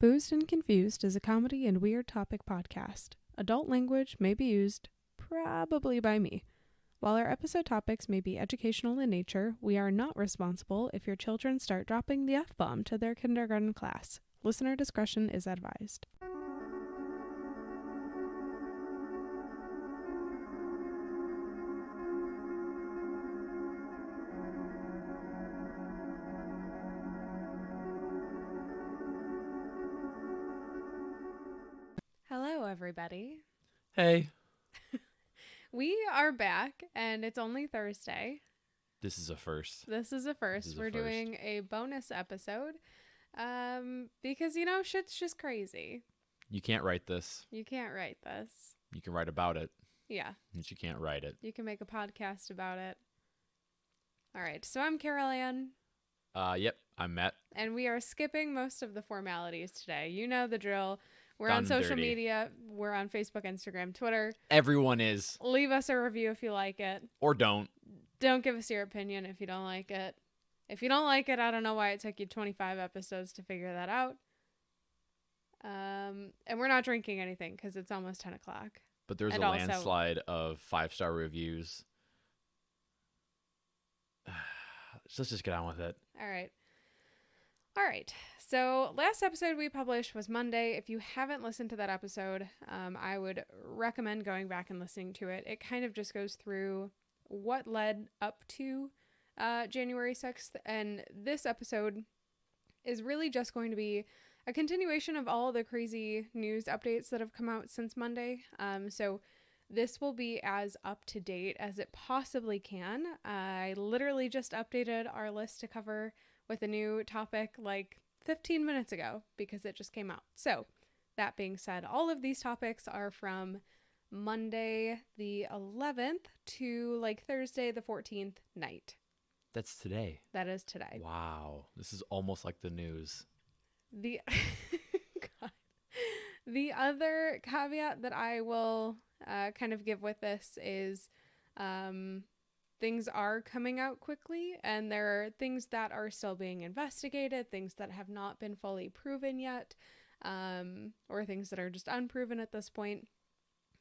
Boozed and Confused is a comedy and weird topic podcast. Adult language may be used, probably by me. While our episode topics may be educational in nature, we are not responsible if your children start dropping the F-bomb to their kindergarten class. Listener discretion is advised. Hello, everybody. Hey. We are back, and it's only Thursday. This is a first. We're doing a bonus episode because, shit's just crazy. You can't write this. You can't write this. You can write about it. Yeah. But you can't write it. You can make a podcast about it. All right. So I'm Carol Ann. Yep. I'm Matt. And we are skipping most of the formalities today. You know the drill. We're on social media. We're on Facebook, Instagram, Twitter. Everyone is. Leave us a review if you like it. Or don't. Don't give us your opinion if you don't like it. If you don't like it, I don't know why it took you 25 episodes to figure that out. And we're not drinking anything because it's almost 10 o'clock. But there's a landslide of 5-star reviews. So let's just get on with it. All right. So last episode we published was Monday. If you haven't listened to that episode, I would recommend going back and listening to it. It kind of just goes through what led up to January 6th. And this episode is really just going to be a continuation of all the crazy news updates that have come out since Monday. So this will be as up to date as it possibly can. I literally just updated our list to cover with a new topic like 15 minutes ago because it just came out. So that being said, all of these topics are from Monday the 11th to like Thursday the 14th night. That's today. That is today. Wow. This is almost like the news. The God. The other caveat that I will kind of give with this is things are coming out quickly, and there are things that are still being investigated, things that have not been fully proven yet, or things that are just unproven at this point.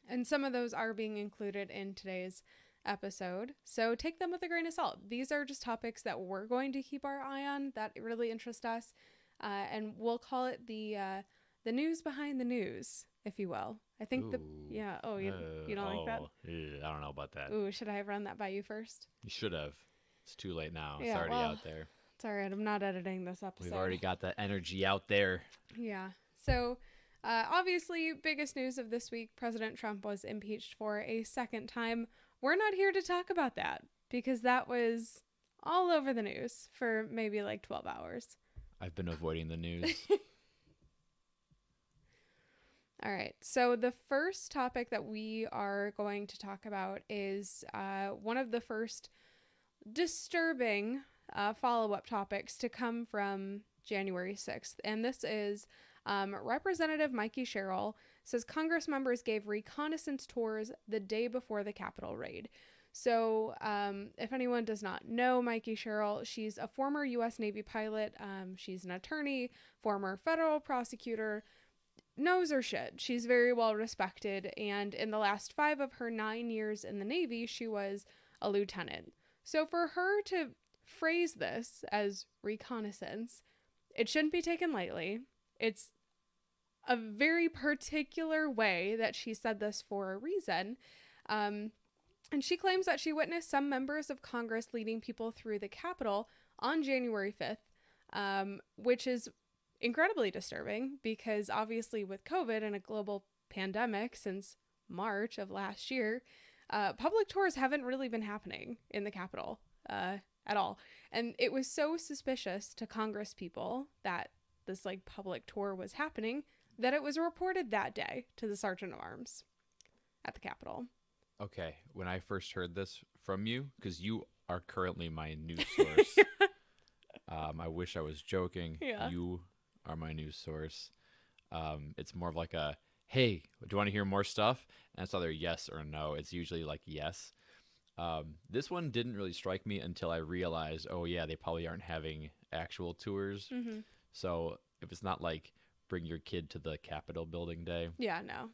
And some of those are being included in today's episode. So take them with a grain of salt. These are just topics that we're going to keep our eye on that really interest us. And we'll call it the news behind the news, if you will. I think you don't like that? I don't know about that. Ooh, should I have run that by you first? You should have. It's too late now. Yeah, it's already out there. It's all right. I'm not editing this episode. We've already got that energy out there. Yeah. So, obviously, biggest news of this week, President Trump was impeached for a second time. We're not here to talk about that because that was all over the news for maybe like 12 hours. I've been avoiding the news. All right. So the first topic that we are going to talk about is one of the first disturbing follow-up topics to come from January 6th. And this is Representative Mikey Sherrill says Congress members gave reconnaissance tours the day before the Capitol raid. So if anyone does not know Mikey Sherrill, she's a former U.S. Navy pilot. She's an attorney, former federal prosecutor, knows her shit. She's very well respected. And in the last 5 of her 9 years in the Navy, she was a lieutenant. So for her to phrase this as reconnaissance, it shouldn't be taken lightly. It's a very particular way that she said this for a reason. And she claims that she witnessed some members of Congress leading people through the Capitol on January 5th, which is incredibly disturbing because obviously with COVID and a global pandemic since March of last year, public tours haven't really been happening in the Capitol at all. And it was so suspicious to Congress people that this like public tour was happening that it was reported that day to the Sergeant of Arms at the Capitol. Okay, when I first heard this from you, because you are currently my news source, I wish I was joking. Yeah. You are my news source. It's more of like a, hey, do you want to hear more stuff? And it's either yes or no. It's usually like yes. This one didn't really strike me until I realized, oh yeah, they probably aren't having actual tours. Mm-hmm. So if it's not like bring your kid to the Capitol building day. Yeah, no.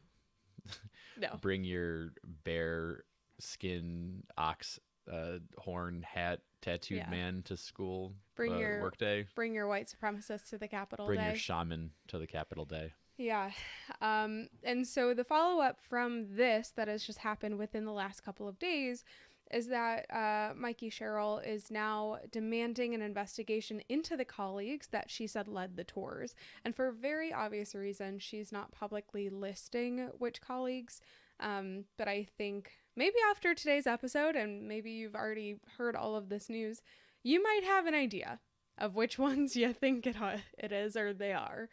No. Bring your bear skin ox horn hat tattooed man to school. Bring your work day. Bring your white supremacists to the Capitol Bring day. your shaman to the Capitol day. Yeah. And so the follow-up from this that has just happened within the last couple of days is that Mikey Sherrill is now demanding an investigation into the colleagues that she said led the tours. And for very obvious reasons, she's not publicly listing which colleagues. But I think maybe after today's episode, and maybe you've already heard all of this news, you might have an idea of which ones you think it is or they are.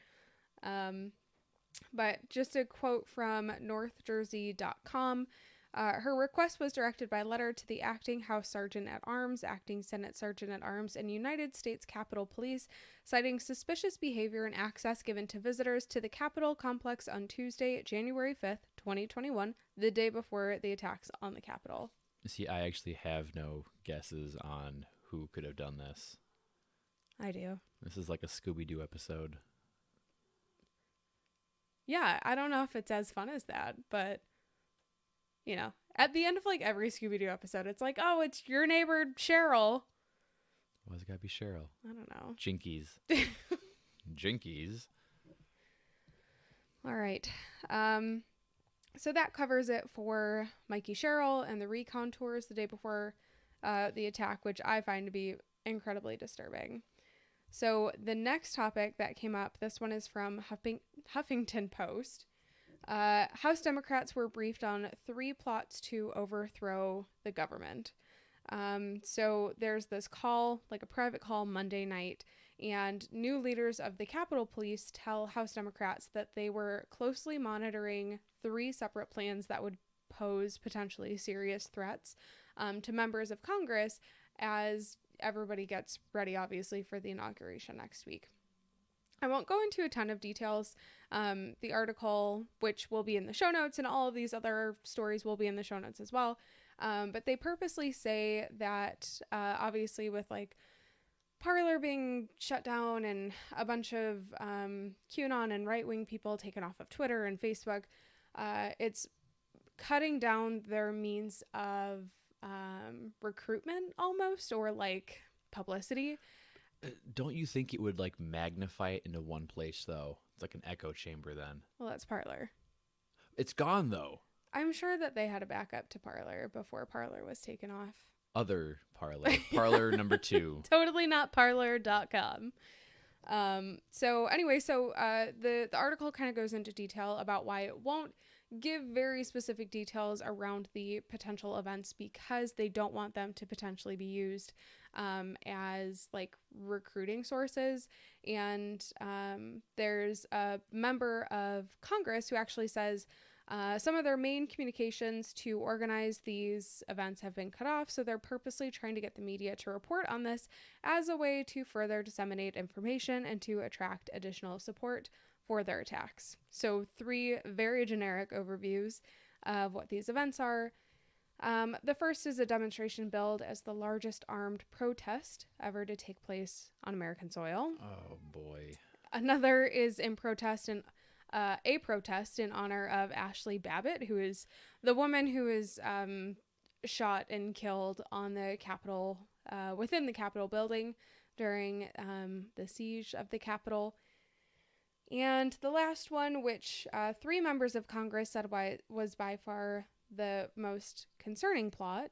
But just a quote from northjersey.com. Her request was directed by letter to the acting House Sergeant at Arms, acting Senate Sergeant at Arms, and United States Capitol Police, citing suspicious behavior and access given to visitors to the Capitol complex on Tuesday, January 5th, 2021, the day before the attacks on the Capitol. See, I actually have no guesses on who could have done this. I do. This is like a Scooby-Doo episode. Yeah, I don't know if it's as fun as that, but, you know, at the end of like every Scooby-Doo episode, it's like, oh, it's your neighbor Cheryl. Why's it gotta be Cheryl? I don't know. Jinkies. Jinkies. All right. So that covers it for Mikey Sherrill and the recon tours the day before the attack, which I find to be incredibly disturbing. So the next topic that came up, this one is from Huffington Post. House Democrats were briefed on 3 plots to overthrow the government. So there's this call, like a private call Monday night, and new leaders of the Capitol Police tell House Democrats that they were closely monitoring 3 separate plans that would pose potentially serious threats to members of Congress as everybody gets ready, obviously, for the inauguration next week. I won't go into a ton of details. The article, which will be in the show notes, and all of these other stories will be in the show notes as well. But they purposely say that, obviously, with like Parler being shut down and a bunch of QAnon and right-wing people taken off of Twitter and Facebook, it's cutting down their means of recruitment almost, or like publicity. Don't you think it would like magnify it into one place though? It's like an echo chamber then. Well, that's Parler. It's gone though. I'm sure that they had a backup to Parler before Parler was taken off. Other Parler. Parler number 2. Totally not Parler.com. So anyway, the article kind of goes into detail about why it won't give very specific details around the potential events because they don't want them to potentially be used as like recruiting sources. And there's a member of Congress who actually says some of their main communications to organize these events have been cut off, so they're purposely trying to get the media to report on this as a way to further disseminate information and to attract additional support for their attacks. So 3 very generic overviews of what these events are. The first is a demonstration billed as the largest armed protest ever to take place on American soil. Oh boy. Another is a protest in honor of Ashley Babbitt, who is the woman who is shot and killed on the Capitol, within the Capitol building during the siege of the Capitol. And the last one, which 3 members of Congress said was by far the most concerning plot,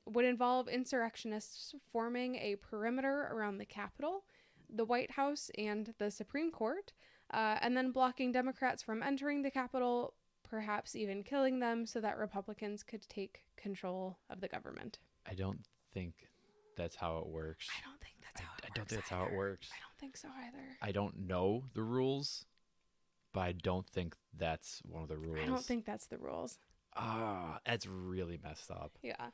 would involve insurrectionists forming a perimeter around the Capitol, the White House, and the Supreme Court, and then blocking Democrats from entering the Capitol, perhaps even killing them so that Republicans could take control of the government. I don't think that's how it works. I don't think that's how it works. I don't think that's how it works. I don't think so either. I don't know the rules, but I don't think that's one of the rules. I don't think that's the rules. That's really messed up. Yeah.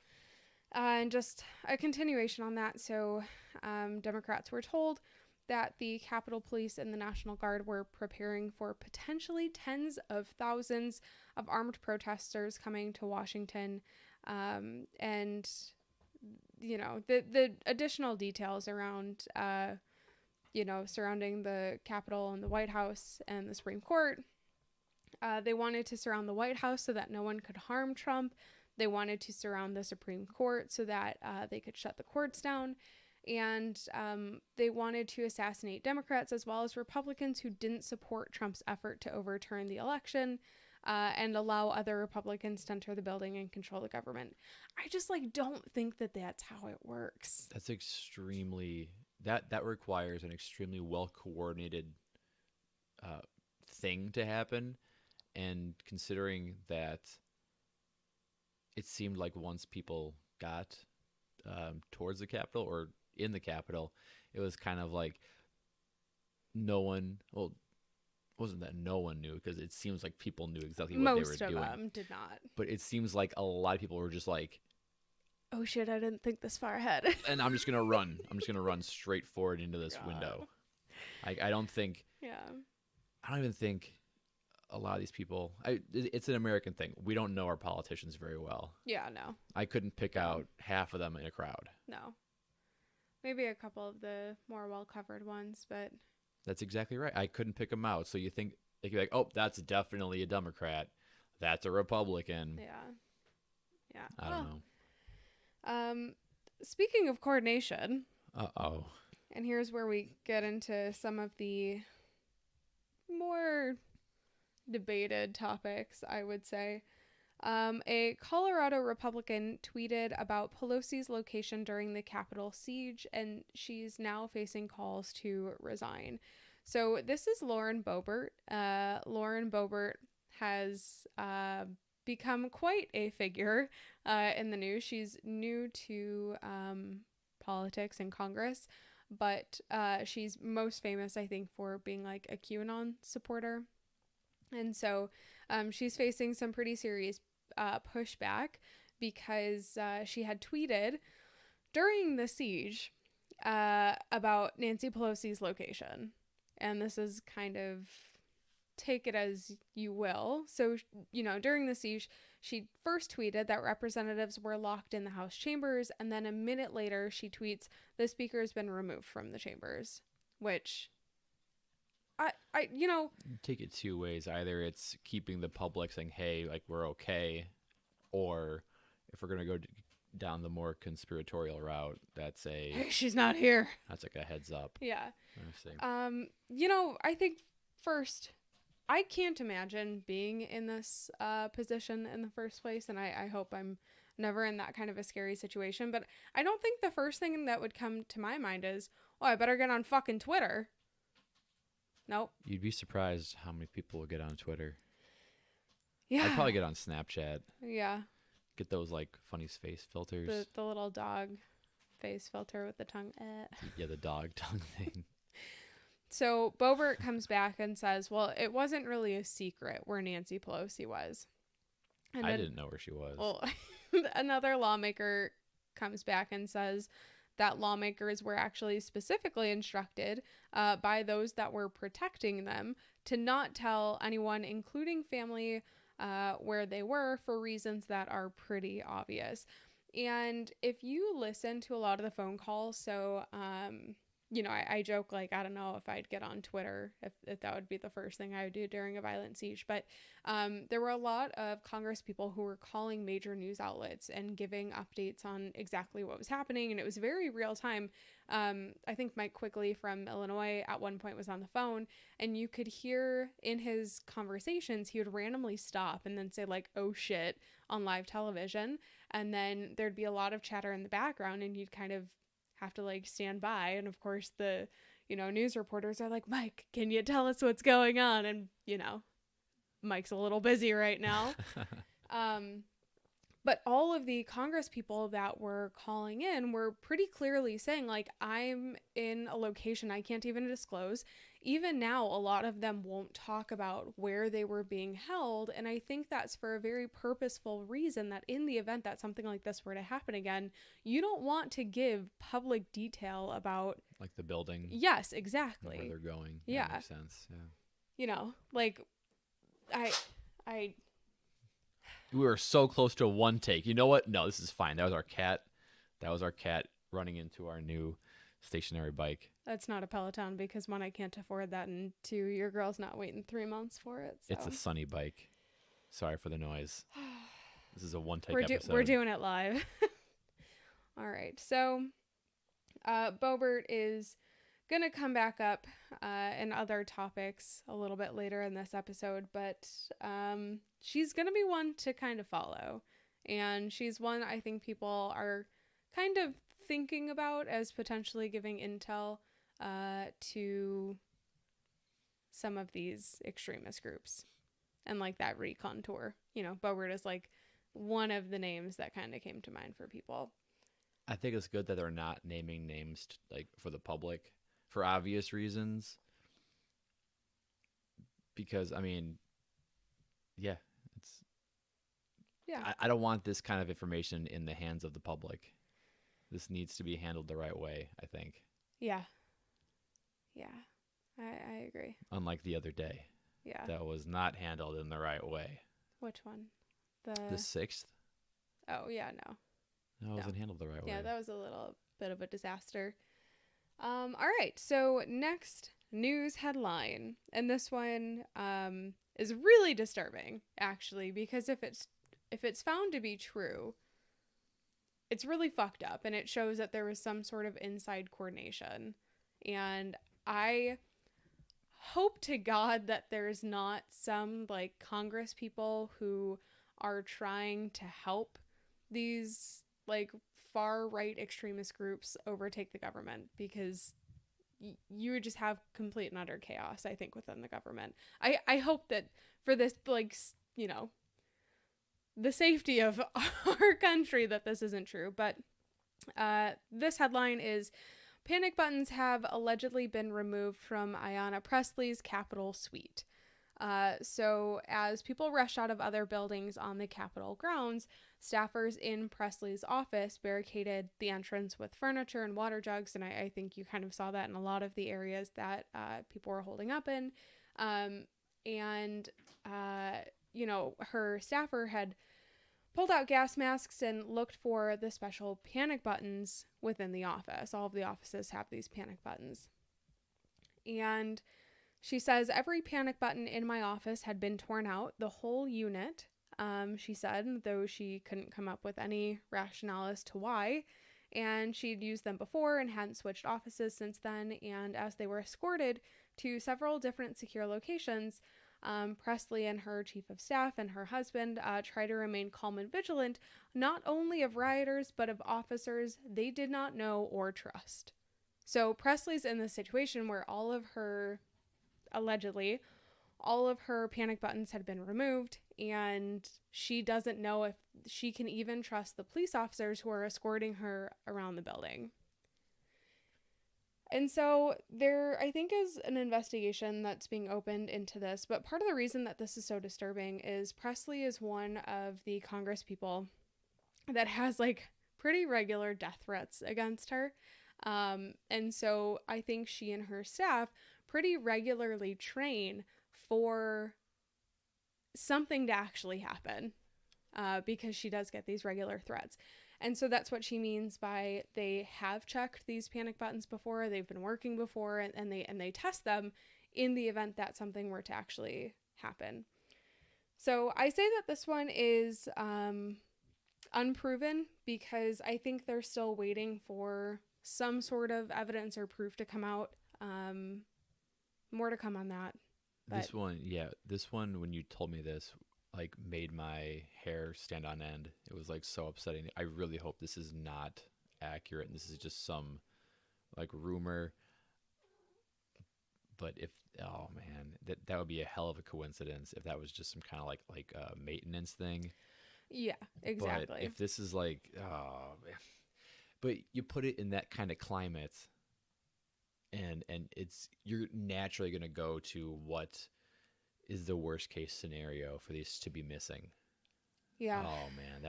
And just a continuation on that. So Democrats were told that the Capitol Police and the National Guard were preparing for potentially tens of thousands of armed protesters coming to Washington. And, you know, the additional details around surrounding the Capitol and the White House and the Supreme Court. They wanted to surround the White House so that no one could harm Trump. They wanted to surround the Supreme Court so that they could shut the courts down. And they wanted to assassinate Democrats as well as Republicans who didn't support Trump's effort to overturn the election and allow other Republicans to enter the building and control the government. I just don't think that that's how it works. That's extremely, that requires an extremely well-coordinated thing to happen. And considering that it seemed like once people got towards the Capitol or in the Capitol, it was kind of like no one, well, wasn't that no one knew, because it seems like people knew exactly what Most they were doing. Most of them did not. But it seems like a lot of people were just like, oh shit, I didn't think this far ahead. and I'm just going to run. I'm just going to run straight forward into this window. I don't think, I don't even think a lot of these people, it's an American thing. We don't know our politicians very well. Yeah, no. I couldn't pick out half of them in a crowd. No. Maybe a couple of the more well-covered ones, but... That's exactly right. I couldn't pick them out. So you think, they could be like, oh, that's definitely a Democrat. That's a Republican. Yeah. I don't know. Speaking of coordination... Uh-oh. And here's where we get into some of the more debated topics, I would say. A Colorado Republican tweeted about Pelosi's location during the Capitol siege, and she's now facing calls to resign. So this is Lauren Boebert. Lauren Boebert has become quite a figure in the news. She's new to politics and Congress, but she's most famous, I think, for being like a QAnon supporter. And so she's facing some pretty serious pushback because she had tweeted during the siege about Nancy Pelosi's location. And this is kind of, take it as you will. So, during the siege, she first tweeted that representatives were locked in the House chambers. And then a minute later, she tweets, the speaker has been removed from the chambers, which... I take it two ways. Either it's keeping the public saying, hey, like, we're okay, or if we're going to go down the more conspiratorial route, that's hey, she's not here. That's like a heads up. Yeah. I think first, I can't imagine being in this position in the first place, and I hope I'm never in that kind of a scary situation, but I don't think the first thing that would come to my mind is, oh, I better get on fucking Twitter. Nope. You'd be surprised how many people will get on Twitter. Yeah. I'd probably get on Snapchat. Yeah. Get those like funny face filters. The little dog face filter with the tongue. Yeah, the dog tongue thing. So Boebert comes back and says, well, it wasn't really a secret where Nancy Pelosi was. And I didn't know where she was. Well, another lawmaker comes back and says that lawmakers were actually specifically instructed by those that were protecting them to not tell anyone, including family, where they were for reasons that are pretty obvious. And if you listen to a lot of the phone calls, so, I joke, like, I don't know if I'd get on Twitter, if that would be the first thing I would do during a violent siege. But there were a lot of Congress people who were calling major news outlets and giving updates on exactly what was happening. And it was very real time. I think Mike Quigley from Illinois at one point was on the phone, and you could hear in his conversations, he would randomly stop and then say, like, oh shit, on live television. And then there'd be a lot of chatter in the background, and you'd kind of have to like stand by, and of course the news reporters are like, Mike, can you tell us what's going on? And Mike's a little busy right now. But all of the Congress people that were calling in were pretty clearly saying, like, I'm in a location I can't even disclose. Even now, a lot of them won't talk about where they were being held. And I think that's for a very purposeful reason, that in the event that something like this were to happen again, you don't want to give public detail about... like the building. Yes, exactly. Where they're going. Yeah. That makes sense. Yeah. Like, We were so close to one take. You know what? No, this is fine. That was our cat. Running into our new stationary bike. That's not a Peloton because one, I can't afford that, and two, your girl's not waiting 3 months for it. So. It's a sunny bike. Sorry for the noise. This is a one-take we're episode. we're doing it live. All right. So Boebert is going to come back up in other topics a little bit later in this episode, but she's going to be one to kind of follow. And she's one I think people are kind of thinking about as potentially giving intel to some of these extremist groups. And like that recon tour, Boebert is like one of the names that kind of came to mind for people. I think it's good that they're not naming names like for the public for obvious reasons. Because I mean, yeah, I don't want this kind of information in the hands of the public. This needs to be handled the right way, I think. Yeah, I agree. Unlike the other day. Yeah. That was not handled in the right way. Which one? The 6th? Oh, yeah, no. No, it wasn't handled the right way. Yeah, that was a little bit of a disaster. All right, so next news headline. And this one is really disturbing, actually, because if it's found to be true, it's really fucked up, and it shows that there was some sort of inside coordination. And I hope to God that there's not some like Congress people who are trying to help these like far right extremist groups overtake the government, because you would just have complete and utter chaos, I think, within the government. I hope that for this, like, the safety of our country, that this isn't true. But this headline is: panic buttons have allegedly been removed from Ayanna Pressley's Capitol suite. So as people rushed out of other buildings on the Capitol grounds, staffers in Pressley's office barricaded the entrance with furniture and water jugs. And I think you kind of saw that in a lot of the areas that people were holding up in. Her staffer had pulled out gas masks and looked for the special panic buttons within the office. All of the offices have these panic buttons. And she says, every panic button in my office had been torn out, the whole unit, she said, though she couldn't come up with any rationale as to why. And she'd used them before and hadn't switched offices since then. And as they were escorted to several different secure locations, Presley and her chief of staff and her husband try to remain calm and vigilant, not only of rioters, but of officers they did not know or trust. So Presley's in this situation where allegedly, all of her panic buttons had been removed, and she doesn't know if she can even trust the police officers who are escorting her around the building. And so there, I think, is an investigation that's being opened into this. But part of the reason that this is so disturbing is Presley is one of the Congress people that has like pretty regular death threats against her. And so I think she and her staff pretty regularly train for something to actually happen, because she does get these regular threats. And so that's what she means by they have checked these panic buttons before, they've been working before, and they test them in the event that something were to actually happen. So I say that this one is unproven because I think they're still waiting for some sort of evidence or proof to come out. More to come on that. But this one, when you told me this, like made my hair stand on end. It was like so upsetting. I really hope this is not accurate and this is just some like rumor. But oh man, that would be a hell of a coincidence if that was just some kind of like maintenance thing. Yeah, exactly. But if this is like, but you put it in that kind of climate, and you're naturally going to go to what is the worst case scenario for these to be missing. Yeah. Oh man,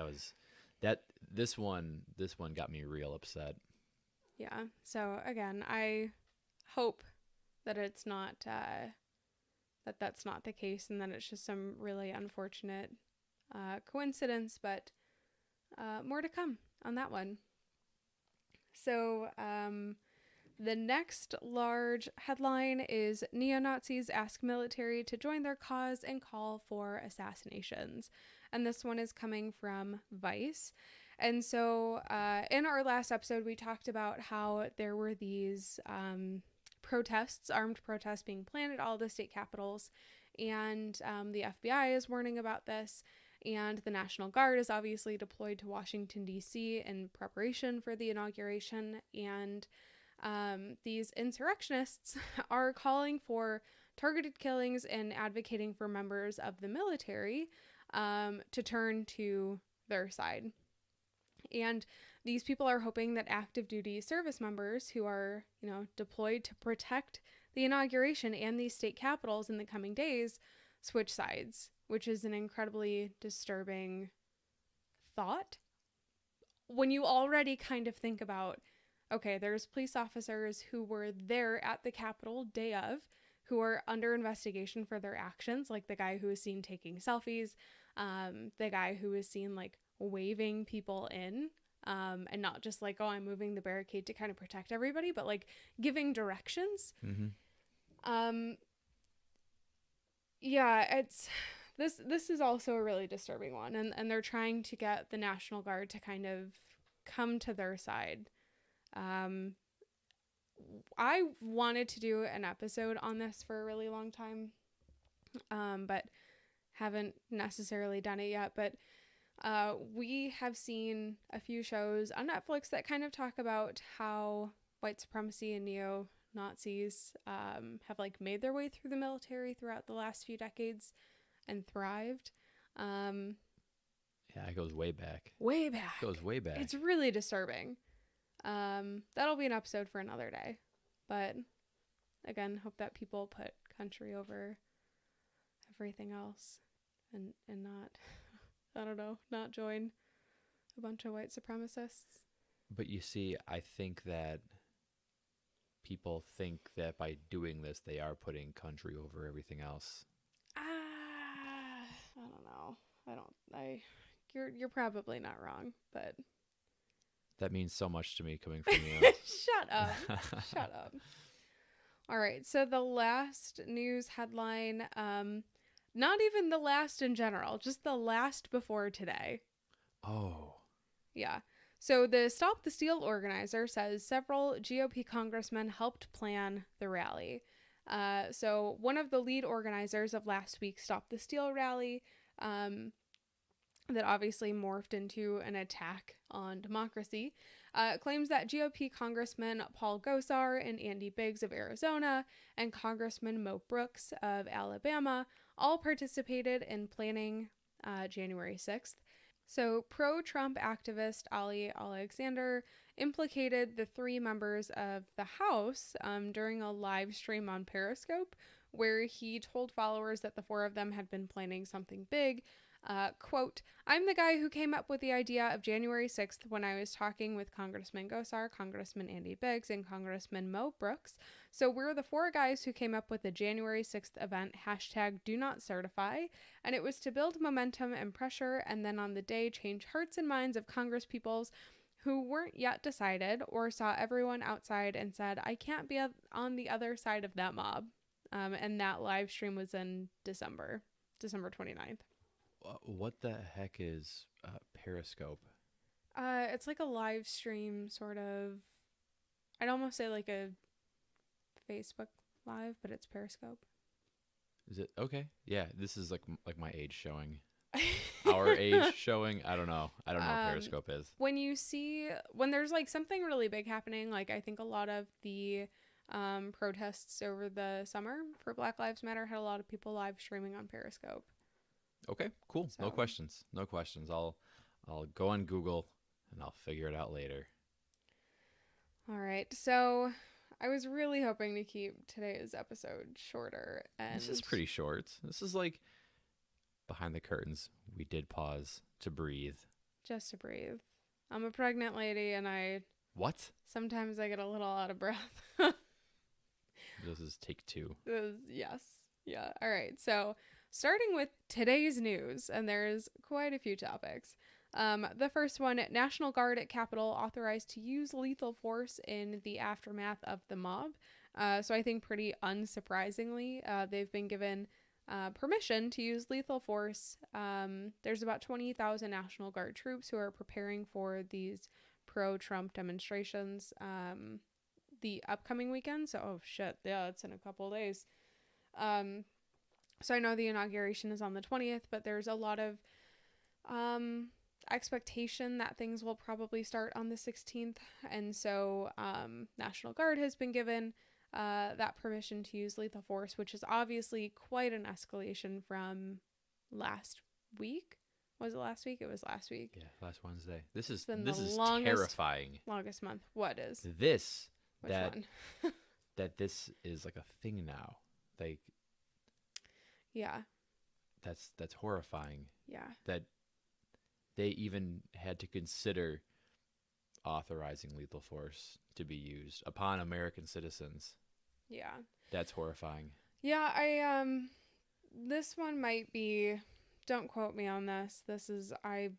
this one got me real upset. Yeah. So again, I hope that it's not that's not the case, and that it's just some really unfortunate coincidence, but more to come on that one. So The next large headline is neo-Nazis ask military to join their cause and call for assassinations. And this one is coming from Vice. And so in our last episode, we talked about how there were these protests, armed protests being planned at all the state capitals. And the FBI is warning about this. And the National Guard is obviously deployed to Washington, D.C. in preparation for the inauguration. And these insurrectionists are calling for targeted killings and advocating for members of the military to turn to their side. And these people are hoping that active duty service members who are, deployed to protect the inauguration and these state capitals in the coming days switch sides, which is an incredibly disturbing thought. When you already kind of think about, okay, there's police officers who were there at the Capitol day of, who are under investigation for their actions, like the guy who was seen taking selfies, the guy who was seen like waving people in, and not just like, oh, I'm moving the barricade to kind of protect everybody, but like giving directions. Yeah, this is also a really disturbing one, and they're trying to get the National Guard to kind of come to their side. I wanted to do an episode on this for a really long time, but haven't necessarily done it yet. But we have seen a few shows on Netflix that kind of talk about how white supremacy and neo-Nazis have like made their way through the military throughout the last few decades and thrived. Yeah, it goes way back. Way back. It goes way back. It's really disturbing. That'll be an episode for another day. But again, hope that people put country over everything else and not, I don't know, not join a bunch of white supremacists. But you see, I think that people think that by doing this, they are putting country over everything else. I don't know. You're probably not wrong, but that means so much to me coming from you. Shut up. Shut up. All right. So the last news headline, not even the last in general, just the last before today. Oh. Yeah. So the Stop the Steal organizer says several GOP congressmen helped plan the rally. So one of the lead organizers of last week's Stop the Steal rally, that obviously morphed into an attack on democracy, claims that GOP Congressman Paul Gosar and Andy Biggs of Arizona and Congressman Mo Brooks of Alabama all participated in planning January 6th. So pro-Trump activist Ali Alexander implicated the three members of the House during a live stream on Periscope, where he told followers that the four of them had been planning something big. Quote, I'm the guy who came up with the idea of January 6th when I was talking with Congressman Gosar, Congressman Andy Biggs, and Congressman Mo Brooks. So we're the four guys who came up with the January 6th event, #DoNotCertify, and it was to build momentum and pressure, and then on the day change hearts and minds of congresspeoples who weren't yet decided or saw everyone outside and said, I can't be on the other side of that mob. And that live stream was in December 29th. What the heck is Periscope? It's like a live stream, sort of. I'd almost say like a Facebook Live, but it's Periscope. Is it? Okay. Yeah, this is like my age showing. Our age showing. I don't know what Periscope is. When there's like something really big happening, like I think a lot of the protests over the summer for Black Lives Matter had a lot of people live streaming on Periscope. Okay, cool. So. No questions. I'll go on Google and I'll figure it out later. All right. So I was really hoping to keep today's episode shorter. And this is pretty short. This is like behind the curtains. We did pause to breathe. Just to breathe. I'm a pregnant lady and What? Sometimes I get a little out of breath. This is take 2. Yes. Yeah. All right. So starting with today's news, and there's quite a few topics. The first one, National Guard at Capitol authorized to use lethal force in the aftermath of the mob. So I think pretty unsurprisingly, they've been given permission to use lethal force. There's about 20,000 National Guard troops who are preparing for these pro-Trump demonstrations the upcoming weekend. So, oh shit, yeah, it's in a couple of days. So I know the inauguration is on the 20th, but there's a lot of expectation that things will probably start on the 16th. And so National Guard has been given that permission to use lethal force, which is obviously quite an escalation from last week. Was it last week? It was last week. Yeah, last Wednesday. This is longest, terrifying. Longest month. What is? Which one? that this is like a thing now. Like, yeah. That's horrifying. Yeah. That they even had to consider authorizing lethal force to be used upon American citizens. Yeah. That's horrifying. Yeah, this one might be, don't quote me on this. This is, I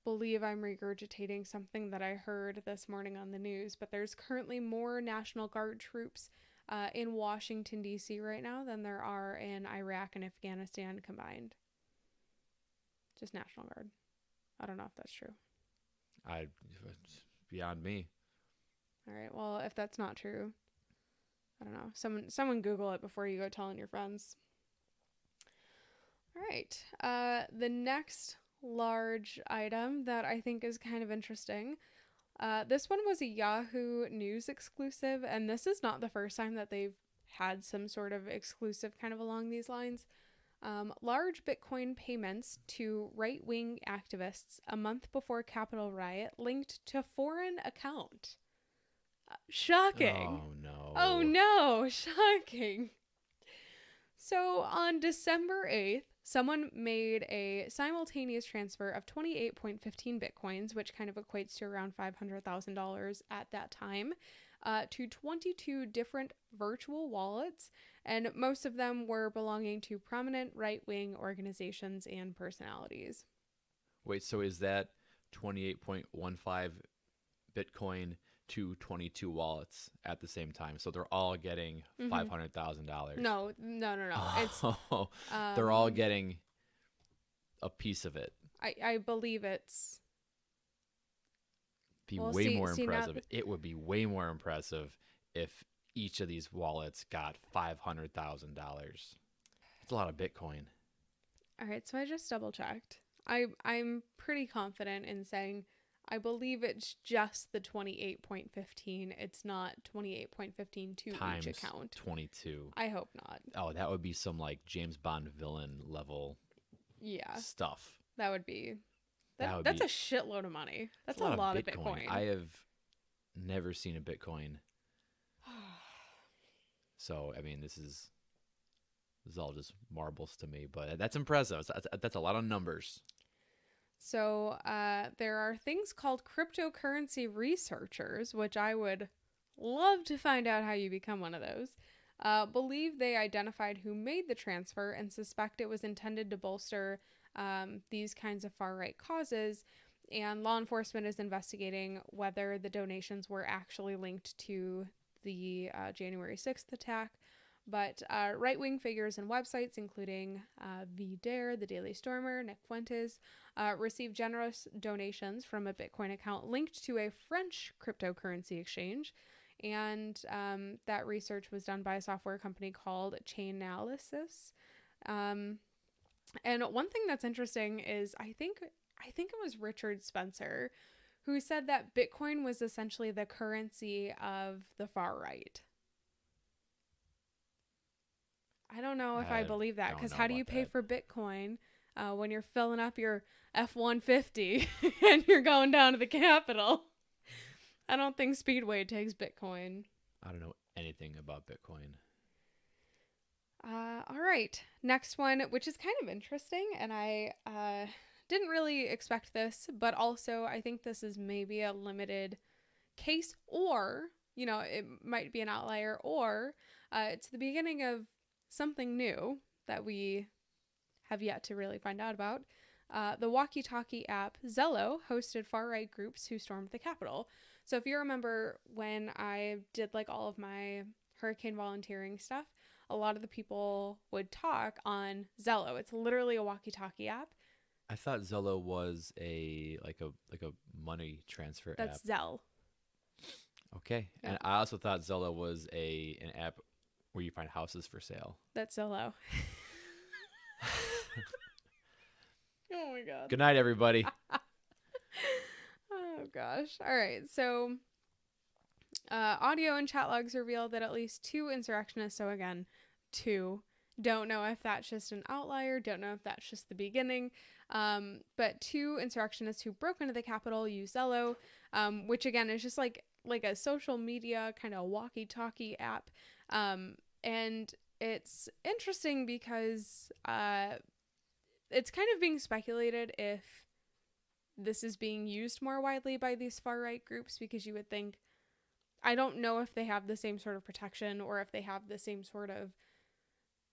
believe I'm regurgitating something that I heard this morning on the news, but there's currently more National Guard troops in Washington, D.C. right now than there are in Iraq and Afghanistan combined. Just National Guard. I don't know if that's true. It's beyond me. All right. Well, if that's not true, I don't know. Someone Google it before you go telling your friends. All right. The next large item that I think is kind of interesting. This one was a Yahoo News exclusive, and this is not the first time that they've had some sort of exclusive kind of along these lines. Large Bitcoin payments to right-wing activists a month before Capitol riot linked to foreign account. Shocking. Oh, no. Oh, no. Shocking. So on December 8th, someone made a simultaneous transfer of 28.15 Bitcoins, which kind of equates to around $500,000 at that time, to 22 different virtual wallets, and most of them were belonging to prominent right-wing organizations and personalities. Wait, so is that 28.15 Bitcoin to 22 wallets at the same time? So they're all getting $500,000. No. It's they're all getting a piece of it. I believe it's More impressive. It would be way more impressive if each of these wallets got $500,000. That's a lot of Bitcoin. All right, so I just double checked. I'm pretty confident in saying I believe it's just the 28.15. It's not 28.15 to times each account. 22. I hope not. Oh, that would be some like James Bond villain level stuff. That would be that's a shitload of money. That's a lot of Bitcoin. I have never seen a Bitcoin. So, I mean, this is all just marbles to me, but that's impressive. That's a lot of numbers. So there are things called cryptocurrency researchers, which I would love to find out how you become one of those. Believe they identified who made the transfer and suspect it was intended to bolster these kinds of far-right causes. And law enforcement is investigating whether the donations were actually linked to the January 6th attack. But right-wing figures and websites, including VDare, the Daily Stormer, Nick Fuentes, received generous donations from a Bitcoin account linked to a French cryptocurrency exchange. And that research was done by a software company called Chainalysis. And one thing that's interesting is I think it was Richard Spencer who said that Bitcoin was essentially the currency of the far right. I don't know if I believe that, because how do you pay for Bitcoin when you're filling up your F-150 and you're going down to the Capitol? I don't think Speedway takes Bitcoin. I don't know anything about Bitcoin. All right. Next one, which is kind of interesting, and I didn't really expect this, but also I think this is maybe a limited case, or, it might be an outlier, or it's the beginning of something new that we have yet to really find out about. the walkie-talkie app Zello hosted far-right groups who stormed the Capitol. So if you remember when I did like all of my hurricane volunteering stuff, a lot of the people would talk on Zello. It's literally a walkie-talkie app. I thought Zello was a money transfer app. That's Zelle. Okay. Yeah. And I also thought Zello was an app where you find houses for sale. That's Zello. Oh my god. Good night, everybody. Oh gosh. All right. So audio and chat logs reveal that at least 2 insurrectionists, so again, 2, don't know if that's just an outlier, don't know if that's just the beginning, but 2 insurrectionists who broke into the Capitol use Zello, which again is just like a social media kind of walkie-talkie app. And it's interesting because it's kind of being speculated if this is being used more widely by these far-right groups, because you would think, I don't know if they have the same sort of protection or if they have the same sort of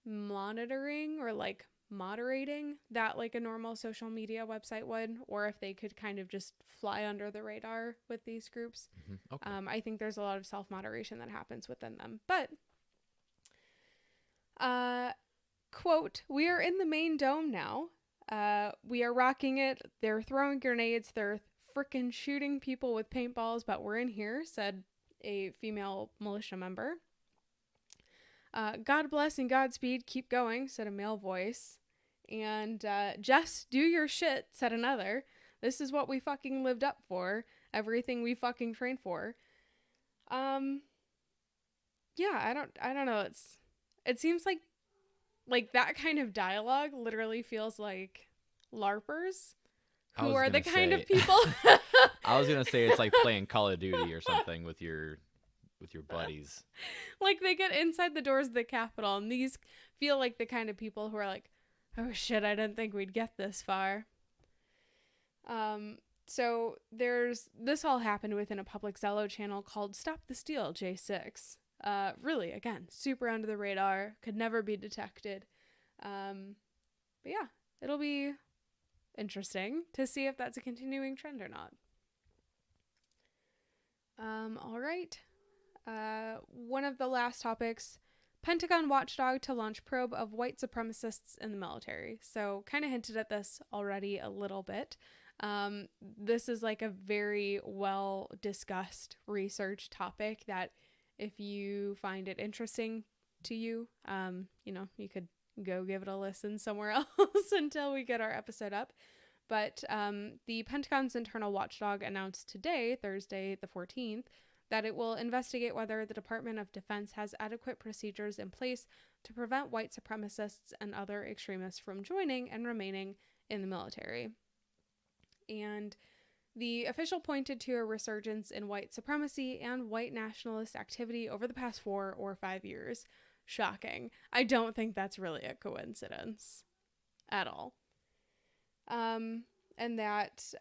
monitoring or like moderating that like a normal social media website would, or if they could kind of just fly under the radar with these groups. Mm-hmm. Okay. I think there's a lot of self-moderation that happens within them. But quote, "We are in the main dome now. We are rocking it. They're throwing grenades. They're frickin' shooting people with paintballs, but we're in here," said a female militia member. "God bless and Godspeed. Keep going," said a male voice. And "Just do your shit," said another. "This is what we fucking lived up for. Everything we fucking trained for." Yeah, I don't know. It seems like that kind of dialogue literally feels like LARPers, who are the kind of people. I was gonna say it's like playing Call of Duty or something with your buddies. Like they get inside the doors of the Capitol, and these feel like the kind of people who are like, "Oh shit, I didn't think we'd get this far." So this all happened within a public Zello channel called Stop the Steal J6. Really, again, super under the radar, could never be detected. But yeah, it'll be interesting to see if that's a continuing trend or not. All right. One of the last topics, Pentagon watchdog to launch probe of white supremacists in the military. So kind of hinted at this already a little bit. This is like a very well discussed research topic that if you find it interesting to you, you could go give it a listen somewhere else until we get our episode up. But the Pentagon's internal watchdog announced today, Thursday the 14th, that it will investigate whether the Department of Defense has adequate procedures in place to prevent white supremacists and other extremists from joining and remaining in the military. And the official pointed to a resurgence in white supremacy and white nationalist activity over the past 4 or 5 years. Shocking. I don't think that's really a coincidence at all. And that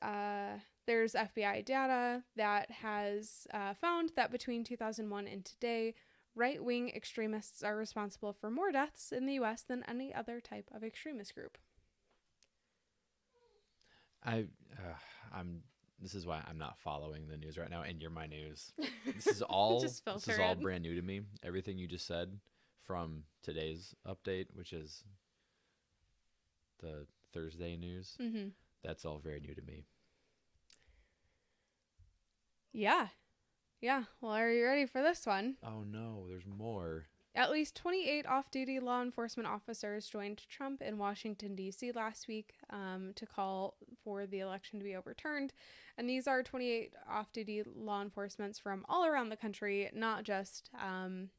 there's FBI data that has found that between 2001 and today, right-wing extremists are responsible for more deaths in the U.S. than any other type of extremist group. This is why I'm not following the news right now, and you're my news. This is all brand new to me. Everything you just said from today's update, which is the Thursday news, that's all very new to me. Yeah. Well, are you ready for this one? Oh no, there's more. At least 28 off-duty law enforcement officers joined Trump in Washington, D.C. last week to call for the election to be overturned. And these are 28 off-duty law enforcements from all around the country, not just,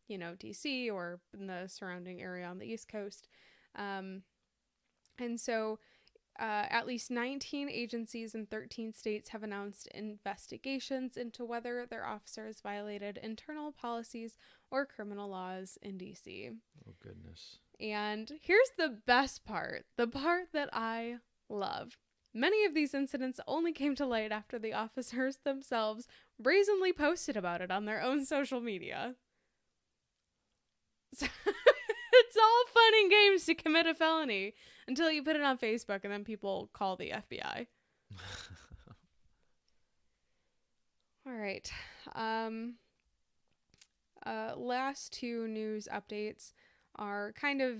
D.C. or in the surrounding area on the East Coast. And so at least 19 agencies in 13 states have announced investigations into whether their officers violated internal policies or criminal laws in D.C. Oh, goodness. And here's the best part, the part that I love. Many of these incidents only came to light after the officers themselves brazenly posted about it on their own social media. So it's all fun and games to commit a felony, until you put it on Facebook and then people call the FBI. All right. Last two news updates are kind of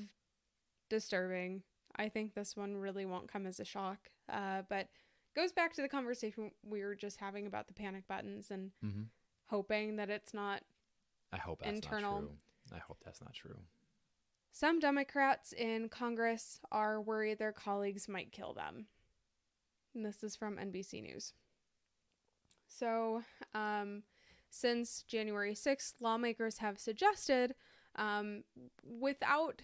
disturbing. I think this one really won't come as a shock, but goes back to the conversation we were just having about the panic buttons and hoping that it's not I hope that's internal. not true. I hope that's not true. Some Democrats in Congress are worried their colleagues might kill them. And this is from NBC News. So, since January 6th, lawmakers have suggested, without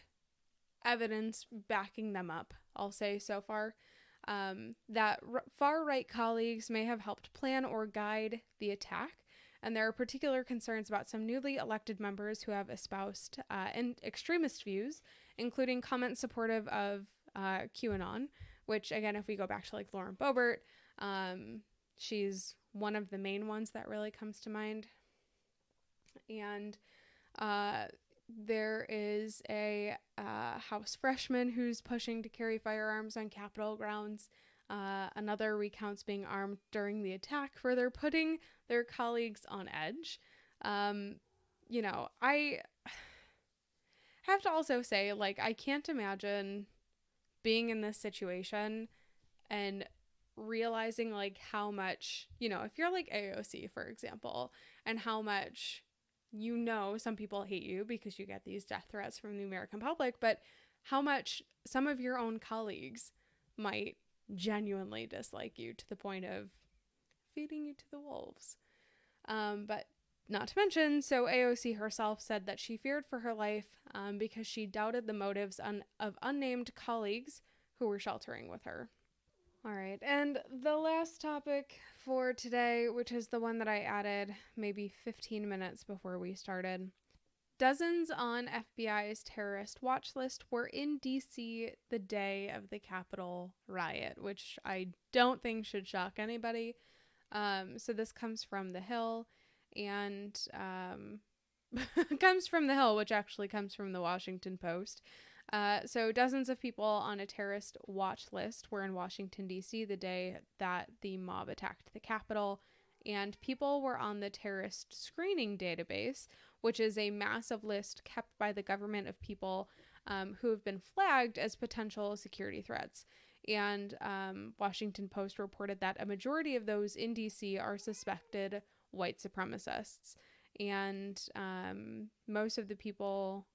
evidence backing them up, I'll say so far, that far-right colleagues may have helped plan or guide the attack. And there are particular concerns about some newly elected members who have espoused extremist views, including comments supportive of QAnon, which, again, if we go back to like Lauren Boebert, she's one of the main ones that really comes to mind. And there is a House freshman who's pushing to carry firearms on Capitol grounds. Another recounts being armed during the attack, further putting their colleagues on edge. You know, I have to also say, like, I can't imagine being in this situation and realizing, like, how much, you know, if you're like AOC, for example, and how much, you know, some people hate you because you get these death threats from the American public, but how much some of your own colleagues might genuinely dislike you to the point of feeding you to the wolves. But not to mention, so AOC herself said that she feared for her life because she doubted the motives of unnamed colleagues who were sheltering with her. All right, and the last topic for today, which is the one that I added maybe 15 minutes before we started. Dozens on FBI's terrorist watch list were in DC the day of the Capitol riot, which I don't think should shock anybody. So this comes from The Hill, and comes from The Hill, which actually comes from the Washington Post. So dozens of people on a terrorist watch list were in Washington, D.C. the day that the mob attacked the Capitol, and people were on the terrorist screening database, which is a massive list kept by the government of people who have been flagged as potential security threats. And Washington Post reported that a majority of those in D.C. are suspected white supremacists. And most of the people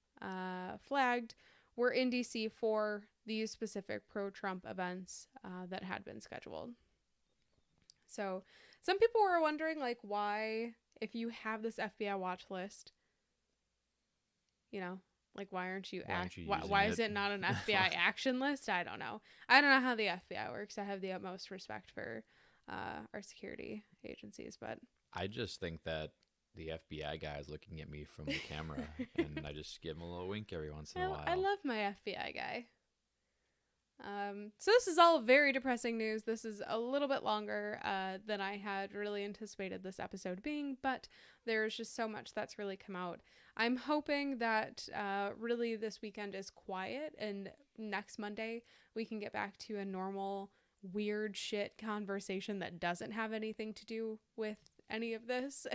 flagged were in D.C. for these specific pro-Trump events that had been scheduled. So some people were wondering, like, why, if you have this FBI watch list, you know, like, why aren't you why is it not an FBI action list? I don't know. I don't know how the FBI works. I have the utmost respect for our security agencies, but I just think that the FBI guy is looking at me from the camera, and I just give him a little wink every once in a while. I love my FBI guy. So this is all very depressing news. This is a little bit longer than I had really anticipated this episode being, but there's just so much that's really come out. I'm hoping that really this weekend is quiet, and next Monday we can get back to a normal weird shit conversation that doesn't have anything to do with any of this,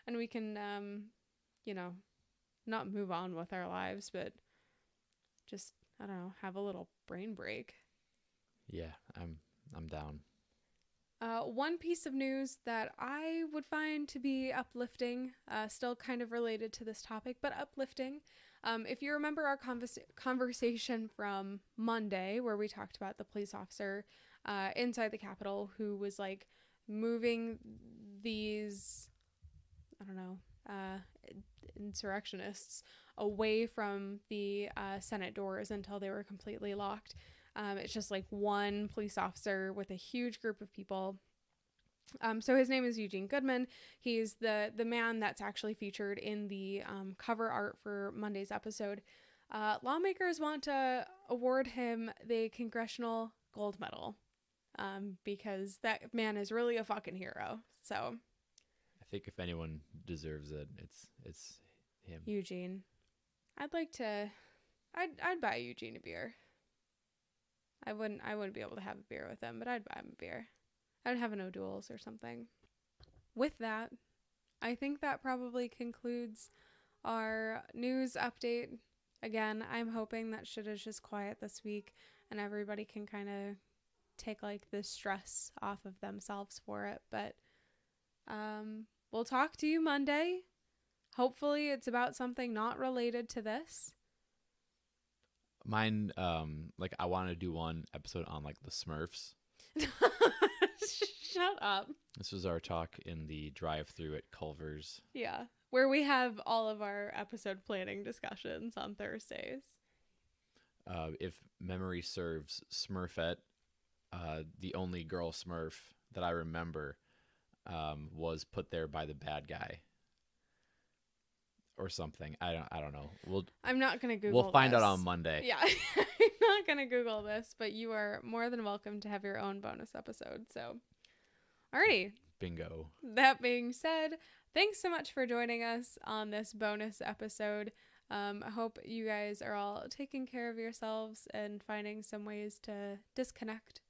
and we can you know, not move on with our lives, but just, I don't know, have a little brain break. Yeah, I'm down. One piece of news that I would find to be uplifting, still kind of related to this topic, but uplifting. If you remember our conversation from Monday, where we talked about the police officer inside the Capitol who was like moving these, I don't know, insurrectionists away from the Senate doors until they were completely locked. It's just like one police officer with a huge group of people. So his name is Eugene Goodman. He's the man that's actually featured in the cover art for Monday's episode. Lawmakers want to award him the Congressional Gold Medal because that man is really a fucking hero. So I think if anyone deserves it, it's him. Eugene. I'd buy Eugene a beer. I wouldn't be able to have a beer with him, but I'd buy him a beer. I'd have an O'Doul's or something. With that, I think that probably concludes our news update. Again, I'm hoping that shit is just quiet this week and everybody can kind of take like the stress off of themselves for it. But we'll talk to you Monday. Hopefully it's about something not related to this. Mine, like I want to do one episode on like the Smurfs. Shut up. This was our talk in the drive-through at Culver's. Yeah, where we have all of our episode planning discussions on Thursdays. If memory serves, Smurfette, the only girl Smurf that I remember, was put there by the bad guy or something. I don't know. I'm not gonna Google. We'll find this. out on Monday. Yeah, I'm not gonna Google this, but you are more than welcome to have your own bonus episode. So, alrighty. Bingo. That being said, thanks so much for joining us on this bonus episode. I hope you guys are all taking care of yourselves and finding some ways to disconnect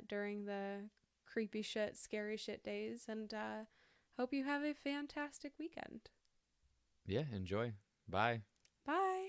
during the creepy shit, scary shit days. And hope you have a fantastic weekend. Yeah, enjoy. Bye. Bye.